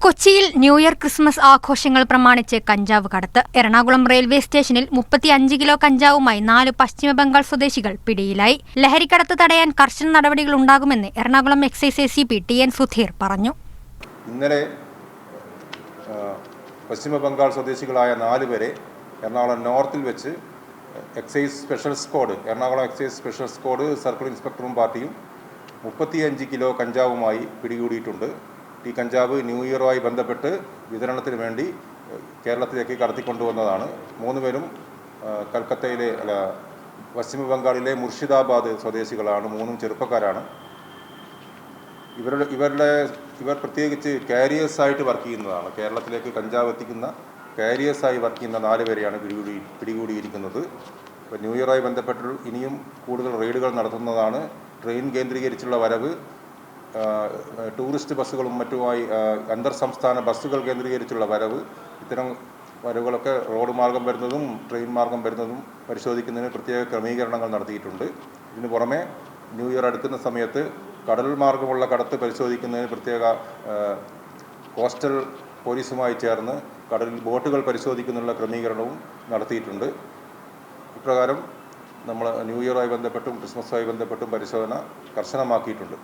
കൊച്ചിയിൽ new year Christmas ആഘോഷങ്ങൾ പ്രമാണിച്ച് കഞ്ചാവ് കടത്ത്. എറണാകുളം റെയിൽവേ സ്റ്റേഷനിൽ 35 കിലോ കഞ്ചാവുമായി 4 പശ്ചിമബംഗാൾ സ്വദേശികൾ പിടിയിലായി. ലഹരിക്കടത്ത് തടയാൻ കർശന നടപടികൾ ഉണ്ടാകുമെന്ന് Ernakulam excise ACP TN Sudheer പറഞ്ഞു. ഇന്നലെ പശ്ചിമബംഗാൾ സ്വദേശികളായ 4 പേരെ എറണാകുളം നോർത്തിൽ വെച്ച് excise special squad Ernakulam excise special squad circle ഇൻസ്പെക്ടറും പാർട്ടിയും 35 കിലോ കഞ്ചാവുമായി പിടികൂടിയിട്ടുണ്ട്. ഈ കഞ്ചാവ് ന്യൂ ഇയറുമായി ബന്ധപ്പെട്ട് വിതരണത്തിന് വേണ്ടി കേരളത്തിലേക്ക് കടത്തിക്കൊണ്ടുവന്നതാണ്. 3 പേരും കൽക്കത്തയിലെ പശ്ചിമ ബംഗാളിലെ മുർഷിദാബാദ് സ്വദേശികളാണ്. 3 ചെറുപ്പക്കാരാണ്. ഇവർ പ്രത്യേകിച്ച് കാരിയേഴ്സായിട്ട് വർക്ക് ചെയ്യുന്നതാണ്. കേരളത്തിലേക്ക് കഞ്ചാവ് എത്തിക്കുന്ന കാരിയേഴ്സായി വർക്ക് ചെയ്യുന്ന 4 പേരെയാണ് പിടികൂടിയിരിക്കുന്നത്. ഇപ്പോൾ ന്യൂ ഇയറുമായി ബന്ധപ്പെട്ട് ഇനിയും കൂടുതൽ റെയ്ഡുകൾ നടത്തുന്നതാണ്. ട്രെയിൻ കേന്ദ്രീകരിച്ചുള്ള വരവ്, ടൂറിസ്റ്റ് ബസ്സുകളും മറ്റുമായി അന്തർ സംസ്ഥാന ബസ്സുകൾ കേന്ദ്രീകരിച്ചുള്ള വരവ്, ഇത്തരം വരവുകളൊക്കെ റോഡ് മാർഗം വരുന്നതും ട്രെയിൻ മാർഗം വരുന്നതും പരിശോധിക്കുന്നതിന് പ്രത്യേക ക്രമീകരണങ്ങൾ നടത്തിയിട്ടുണ്ട്. ഇതിനു പുറമെ ന്യൂ ഇയർ അടുക്കുന്ന സമയത്ത് കടൽ മാർഗമുള്ള കടത്ത് പരിശോധിക്കുന്നതിന് പ്രത്യേക കോസ്റ്റൽ പോലീസുമായി ചേർന്ന് കടലിൽ ബോട്ടുകൾ പരിശോധിക്കുന്നതിനുള്ള ക്രമീകരണവും നടത്തിയിട്ടുണ്ട്. ഇപ്രകാരം നമ്മൾ ന്യൂ ഇയറുമായി ബന്ധപ്പെട്ടും ക്രിസ്മസുമായി ബന്ധപ്പെട്ടും പരിശോധന കർശനമാക്കിയിട്ടുണ്ട്.